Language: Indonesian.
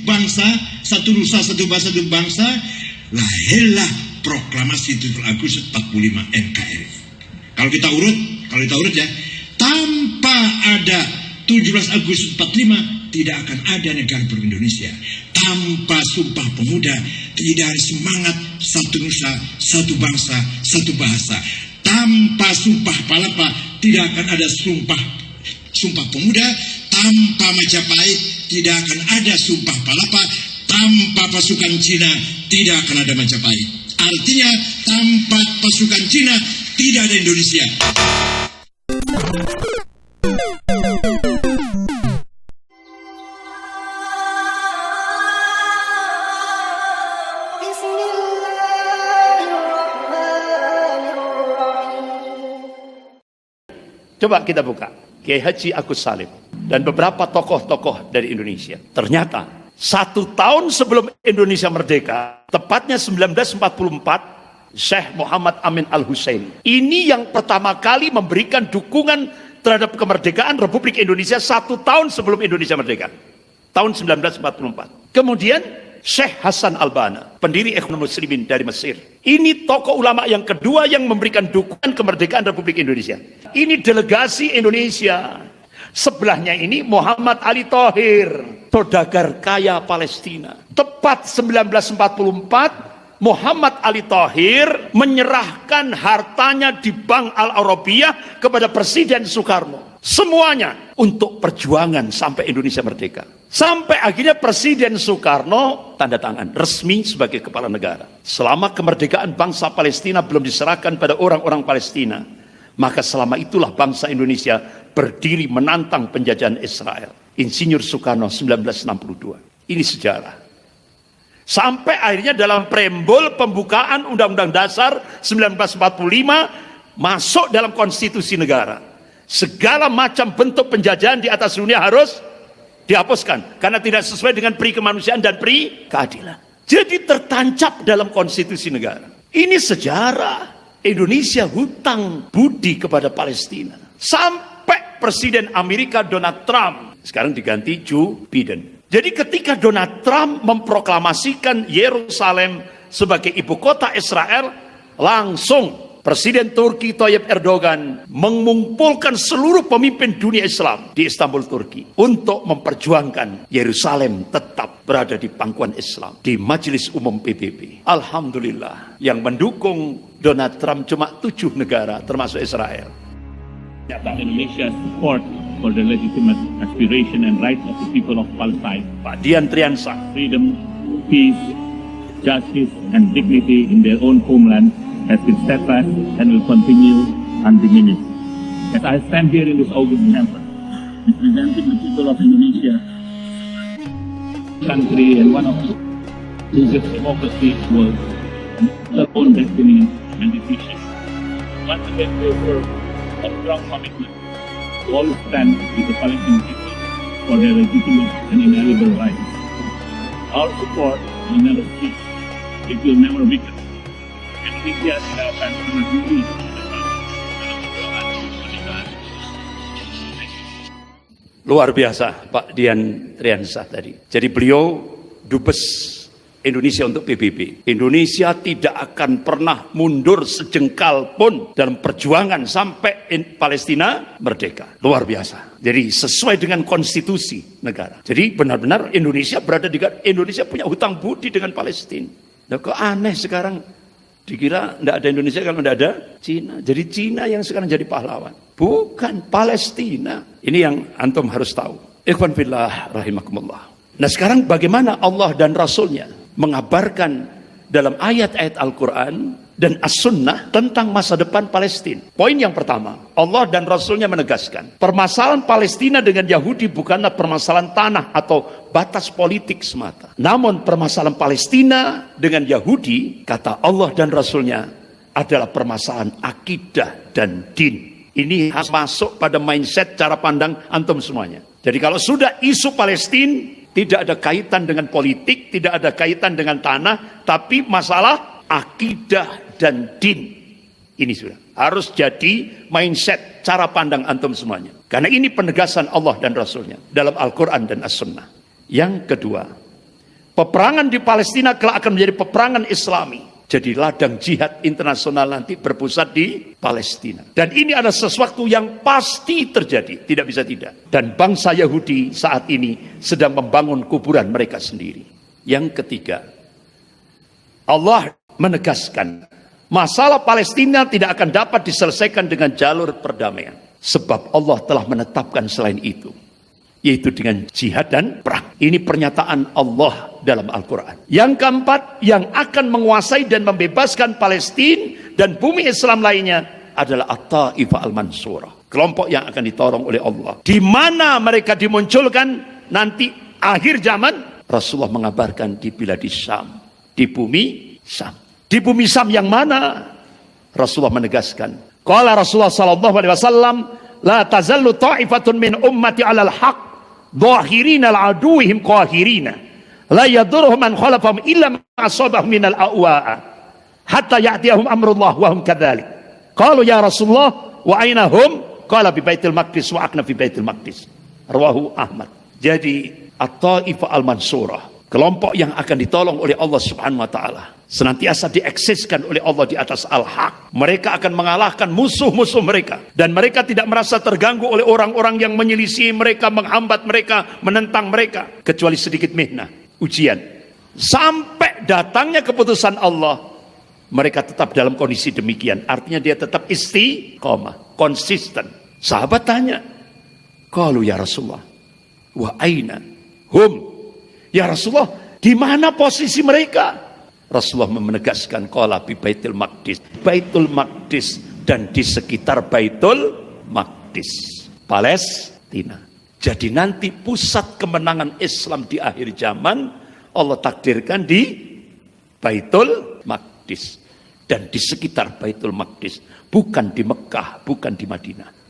bangsa, satu nusa, satu bahasa, satu bangsa, lahirlah proklamasi 7 Agustus 45 NKRI. Kalau kita urut ya, tanpa ada 17 Agustus 45 tidak akan ada negara baru Indonesia. Tanpa Sumpah Pemuda tidak ada semangat satu nusa, satu bangsa, satu bahasa. Tanpa Sumpah Palapa tidak akan ada Sumpah Pemuda. Tanpa Majapahit tidak akan ada Sumpah Palapa. Tanpa pasukan Cina tidak akan ada Majapahit. Artinya tanpa pasukan Cina tidak ada Indonesia. Coba kita buka Kiai Haji Agus Salim dan beberapa tokoh-tokoh dari Indonesia. Ternyata 1 tahun sebelum Indonesia merdeka, tepatnya 1944, Syekh Muhammad Amin Al-Hussein. Ini yang pertama kali memberikan dukungan terhadap kemerdekaan Republik Indonesia 1 tahun sebelum Indonesia merdeka. Tahun 1944. Kemudian Syekh Hasan Al-Banna, pendiri Ikhwanul Muslimin dari Mesir. Ini tokoh ulama yang kedua yang memberikan dukungan kemerdekaan Republik Indonesia. Ini delegasi Indonesia. Sebelahnya ini Muhammad Ali Thohir, saudagar kaya Palestina. Tepat 1944, Muhammad Ali Thohir menyerahkan hartanya di Bank Al-Arabiyah kepada Presiden Soekarno. Semuanya untuk perjuangan sampai Indonesia merdeka. Sampai akhirnya Presiden Soekarno tanda tangan resmi sebagai kepala negara. Selama kemerdekaan bangsa Palestina belum diserahkan pada orang-orang Palestina, maka selama itulah bangsa Indonesia berdiri menantang penjajahan Israel. Insinyur Soekarno 1962. Ini sejarah. Sampai akhirnya dalam preambul pembukaan Undang-Undang Dasar 1945 masuk dalam konstitusi negara. Segala macam bentuk penjajahan di atas dunia harus dihapuskan karena tidak sesuai dengan pri kemanusiaan dan pri keadilan. Jadi tertancap dalam konstitusi negara. Ini sejarah. Indonesia hutang budi kepada Palestina. Sampai Presiden Amerika Donald Trump, sekarang diganti Joe Biden. Jadi ketika Donald Trump memproklamasikan Yerusalem sebagai ibu kota Israel, langsung Presiden Turki Tayyip Erdogan mengumpulkan seluruh pemimpin dunia Islam di Istanbul, Turki untuk memperjuangkan Yerusalem tetap berada di pangkuan Islam di Majelis Umum PBB. Alhamdulillah, yang mendukung Donald Trump cuma 7 negara termasuk Israel. Indonesia support for the legitimate aspiration and rights of the people of Palestine. Pak Dian Triansah. Freedom, peace, justice and dignity in their own homeland has been steadfast and will continue undiminished. As I stand here in this August chamber, representing the people of Indonesia, country and one of whose democracy will their own destiny and decisions. Once again, we affirm a strong commitment to always stand with the Palestinian people for their legitimate and inalienable rights. Our support will never cease. It will never weaken. Indonesia tidak akan pernah mundur dalam perjuangan kemerdekaan. Luar biasa Pak Dian Triansah tadi. Jadi beliau dubes Indonesia untuk PBB. Indonesia tidak akan pernah mundur sejengkal pun dalam perjuangan sampai Palestina merdeka. Luar biasa. Jadi sesuai dengan konstitusi negara. Jadi benar-benar Indonesia Indonesia punya hutang budi dengan Palestina. Nah, kok aneh sekarang dikira tidak ada Indonesia kalau tidak ada Cina. Jadi Cina yang sekarang jadi pahlawan. Bukan Palestina. Ini yang antum harus tahu. Ikhwan fillah rahimakumullah. Nah sekarang bagaimana Allah dan Rasulnya mengabarkan dalam ayat-ayat Al-Quran dan As-Sunnah tentang masa depan Palestina. Poin yang pertama, Allah dan Rasulnya menegaskan permasalahan Palestina dengan Yahudi bukanlah permasalahan tanah atau batas politik semata. Namun permasalahan Palestina dengan Yahudi, kata Allah dan Rasulnya, adalah permasalahan akidah dan din. Ini harus masuk pada mindset cara pandang antum semuanya. Jadi kalau sudah isu Palestina tidak ada kaitan dengan politik, tidak ada kaitan dengan tanah, tapi masalah akidah dan din. Ini sudah harus jadi mindset cara pandang antum semuanya. Karena ini penegasan Allah dan Rasulnya dalam Al-Quran dan As-Sunnah. Yang kedua, Peperangan di Palestina kelak akan menjadi peperangan Islami. Jadi ladang jihad internasional nanti berpusat di Palestina. Dan ini adalah sesuatu yang pasti terjadi, tidak bisa tidak. Dan bangsa Yahudi saat ini sedang membangun kuburan mereka sendiri. Yang ketiga, Allah menegaskan masalah Palestina tidak akan dapat diselesaikan dengan jalur perdamaian. Sebab Allah telah menetapkan selain itu, yaitu dengan jihad dan perang. Ini pernyataan Allah dalam Al-Quran. Yang keempat, yang akan menguasai dan membebaskan Palestina dan bumi Islam lainnya adalah At-Taifah Al-Mansurah. Kelompok yang akan ditolong oleh Allah. Di mana mereka dimunculkan nanti akhir zaman? Rasulullah mengabarkan di biladi Syam, di bumi Syam. Di bumi Syam yang mana? Rasulullah menegaskan. Qala Rasulullah sallallahu alaihi wasallam, la tazallu ta'ifatun min ummati 'alal haqq dhahirina al-aduwihim qahirina la yadurruhum man khalafahum illa ma asabahum minal a'wa'a hatta ya'tiyahum amrullah wa hum kadzalik. Qalu ya Rasulullah wa aina hum? Qala bi Baitul Maqdis wa aqna fi Baitul Maqdis. Rawahu Ahmad. Jadi At-Taifah Al-Mansurah, kelompok yang akan ditolong oleh Allah Subhanahu wa taala, senantiasa dieksiskan oleh Allah di atas al-haq. Mereka akan mengalahkan musuh-musuh mereka, dan mereka tidak merasa terganggu oleh orang-orang yang menyelisih mereka, menghambat mereka, menentang mereka, kecuali sedikit mihnah, ujian. Sampai datangnya keputusan Allah, mereka tetap dalam kondisi demikian. Artinya dia tetap istiqomah, konsisten. Sahabat tanya, qalu ya Rasulullah wa aina hum? Ya Rasulullah, di mana posisi mereka? Rasulullah menegaskan, qala bi Baitul Maqdis. Baitul Maqdis dan di sekitar Baitul Maqdis, Palestina. Jadi nanti pusat kemenangan Islam di akhir zaman Allah takdirkan di Baitul Maqdis dan di sekitar Baitul Maqdis, bukan di Mekah, bukan di Madinah.